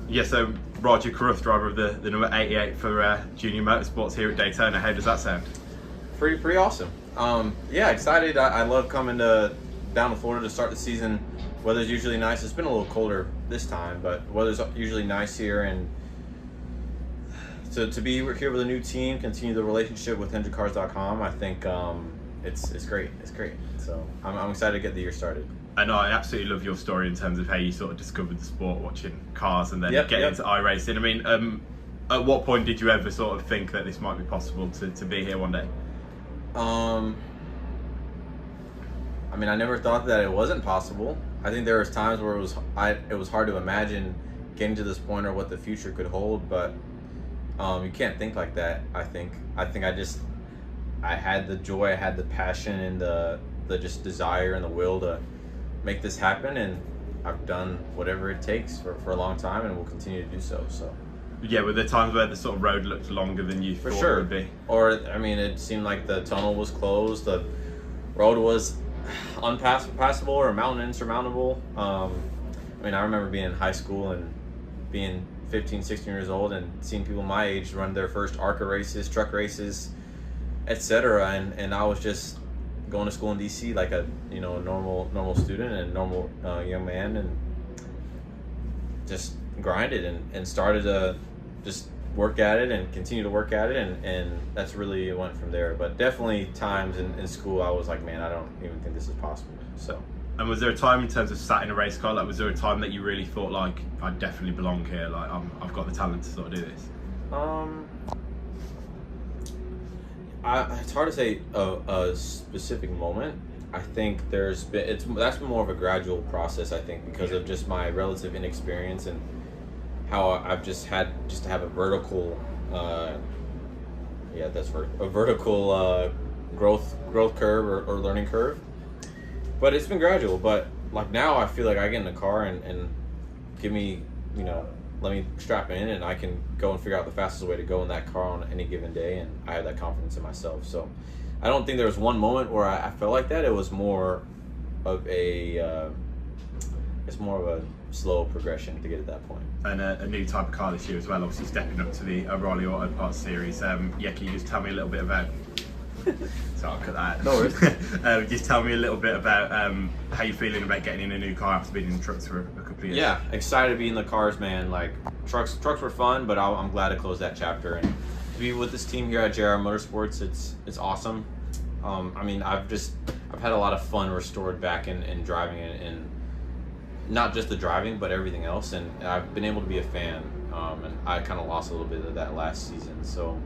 Yeah, so Rajah Caruth, driver of the number 88 for Junior Motorsports here at Daytona. How does that sound? Pretty awesome. Yeah, excited. I love coming down to Florida to start the season. Weather's usually nice. It's been a little colder this time, but weather's usually nice here, and to be here with a new team, continue the relationship with HendrickCars.com, I think it's great. It's great. So I'm excited to get the year started. And I absolutely love your story in terms of how you sort of discovered the sport, watching cars, and then getting into iRacing. I mean, at what point did you ever sort of think that this might be possible to be here one day? I mean, I never thought that it wasn't possible. I think there was times where it was hard to imagine getting to this point or what the future could hold, but you can't think like that. I think I had the joy, I had the passion, and the just desire and the will to make this happen, and I've done whatever it takes for a long time, and will continue to do so. So yeah, were there times where the sort of road looked longer than you thought it would be? Or I mean, it seemed like the tunnel was closed, the road was unpassable or mountain insurmountable. I mean, I remember being in high school and being 15, 16 years old and seeing people my age run their first ARCA races, truck races, etc. And I was just going to school in DC like a normal student and normal young man, and just grinded and started to just work at it and continue to work at it, and that's really it went from there. But definitely times in school I was like, man, I don't even think this is possible. So. And was there a time in terms of sat in a race car, like was there a time that you really thought like, I definitely belong here, like I've got the talent to sort of do this? It's hard to say a specific moment. I think that's been more of a gradual process, I think, because of just my relative inexperience and how I've just had to have a vertical growth curve or learning curve. But it's been gradual. But like now I feel like I get in the car and give me, let me strap in, and I can go and figure out the fastest way to go in that car on any given day, and I have that confidence in myself. So I don't think there was one moment where I felt like that. It was more of a slow progression to get to that point. And a new type of car this year as well, obviously stepping up to the O'Reilly Auto Parts Series. Can you just tell me a little bit about... So I'll cut that out. No worries. Just tell me a little bit about how you're feeling about getting in a new car after being in trucks for a couple of years. Yeah, excited to be in the cars, man. Like trucks were fun, but I'm glad to close that chapter and to be with this team here at JR Motorsports. It's awesome. I mean, I've had a lot of fun restored back in driving and not just the driving, but everything else. And I've been able to be a fan. And I kind of lost a little bit of that last season. So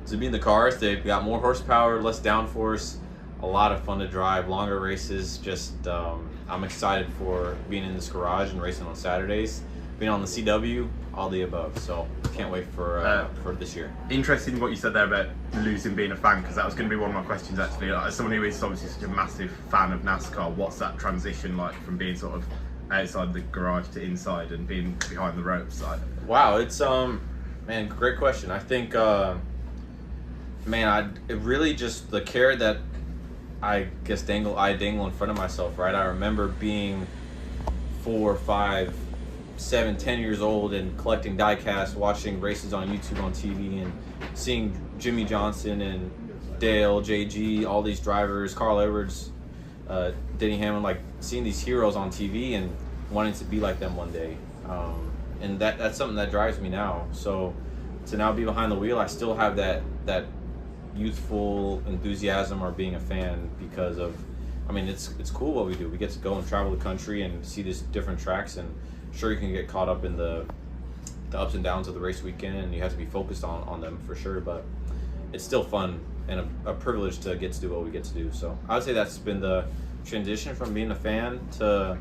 to be in the cars, they've got more horsepower, less downforce, a lot of fun to drive, longer races. Just I'm excited for being in this garage and racing on Saturdays, being on the CW, all the above. So can't wait for this year. Interesting what you said there about losing being a fan, because that was going to be one of my questions actually. Like, as someone who is obviously such a massive fan of NASCAR, what's that transition like from being sort of outside the garage to inside and being behind the ropes? Like, wow, it's man, great question. I think it really just the carrot that I guess dangle in front of myself, right? I remember being 4, 5, 7, 10 years old and collecting diecast, watching races on YouTube, on TV, and seeing Jimmy Johnson and Dale, JG, all these drivers, Carl Edwards, Denny Hamlin, like seeing these heroes on TV and wanting to be like them one day. And that's something that drives me now. So to now be behind the wheel, I still have that youthful enthusiasm or being a fan because of, I mean, it's cool what we do. We get to go and travel the country and see these different tracks, and sure you can get caught up in the ups and downs of the race weekend, and you have to be focused on them for sure, but it's still fun and a privilege to get to do what we get to do. So I would say that's been the transition from being a fan to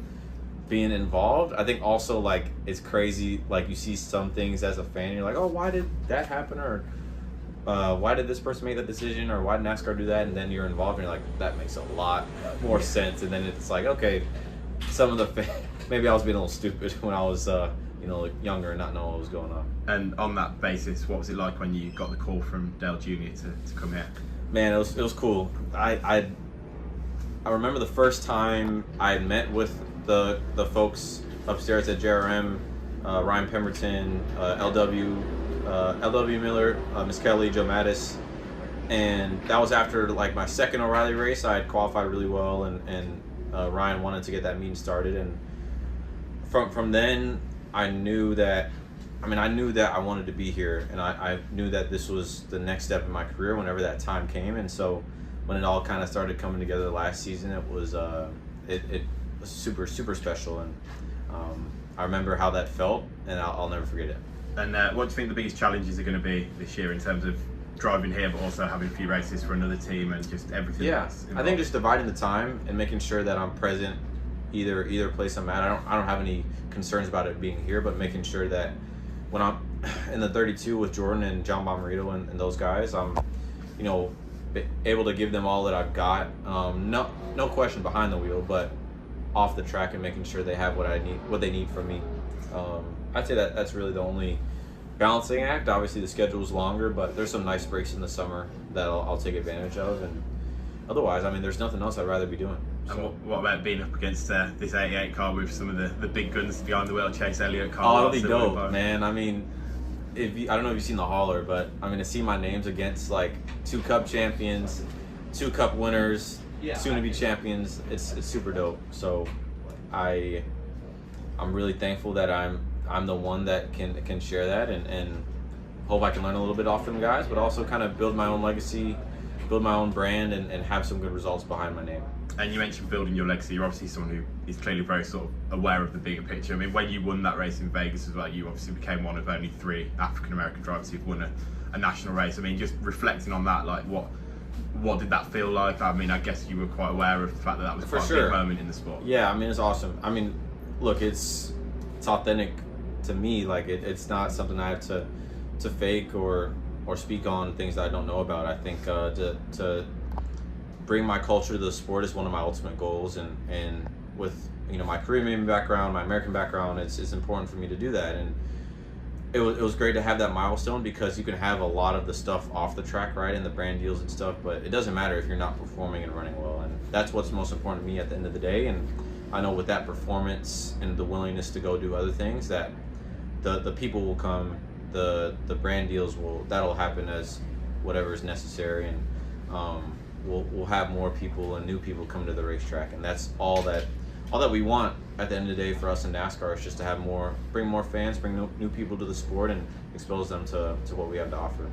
being involved. I think also, like, it's crazy, like you see some things as a fan, you're like, oh, why did that happen, or why did this person make that decision, or why did NASCAR do that? And then you're involved and you're like, that makes a lot more sense. And then it's like, okay, some of the maybe I was being a little stupid when I was younger and not knowing what was going on. And on that basis, what was it like when you got the call from Dale Jr. to come here? Man, it was cool. I remember the first time I met with the folks upstairs at JRM Ryan Pemberton, LW Miller, Miss Kelly, Joe Mattis. And that was after like my second O'Reilly race. I had qualified really well, and Ryan wanted to get that meeting started. And from then, I knew that I wanted to be here, and I knew that this was the next step in my career whenever that time came. And so when it all kind of started coming together last season, it was super, super special. And I remember how that felt, and I'll never forget it. And what do you think the biggest challenges are going to be this year in terms of driving here, but also having a few races for another team and just everything? Yeah, I think just dividing the time and making sure that I'm present either place I'm at. I don't have any concerns about it being here, but making sure that when I'm in the 32 with Jordan and John Bomarito and those guys, I'm, able to give them all that I've got. No question behind the wheel, but off the track and making sure they have what they need from me. I'd say that's really the only balancing act. Obviously the schedule is longer, but there's some nice breaks in the summer that I'll take advantage of, and otherwise, there's nothing else I'd rather be doing. So. And what about being up against this 88 car with some of the big guns behind the wheel, Chase Elliott car? Oh, it'll be dope, man. I don't know if you've seen the hauler, but to see my names against like 2 Cup champions, 2 Cup winners, soon to be champions, it's super dope. So I'm really thankful that I'm the one that can share that, and hope I can learn a little bit off them guys, but also kind of build my own legacy, build my own brand, and have some good results behind my name. And you mentioned building your legacy. You're obviously someone who is clearly very sort of aware of the bigger picture. When you won that race in Vegas as well, you obviously became one of only 3 African-American drivers who've won a national race. Just reflecting on that, like what did that feel like? I guess you were quite aware of the fact that was quite a big moment in the sport. Yeah, it's awesome. Look, it's authentic to me. Like it's not something I have to fake or speak on things that I don't know about. I think to bring my culture to the sport is one of my ultimate goals, and with my Caribbean background, my American background, it's important for me to do that. And it was great to have that milestone, because you can have a lot of the stuff off the track, right, and the brand deals and stuff, but it doesn't matter if you're not performing and running well, and that's what's most important to me at the end of the day. And I know with that performance and the willingness to go do other things, that the people will come, the brand deals that'll happen as whatever is necessary, and we'll have more people and new people come to the racetrack, and that's all that we want at the end of the day for us in NASCAR, is just to have bring more fans, bring new people to the sport, and expose them to what we have to offer.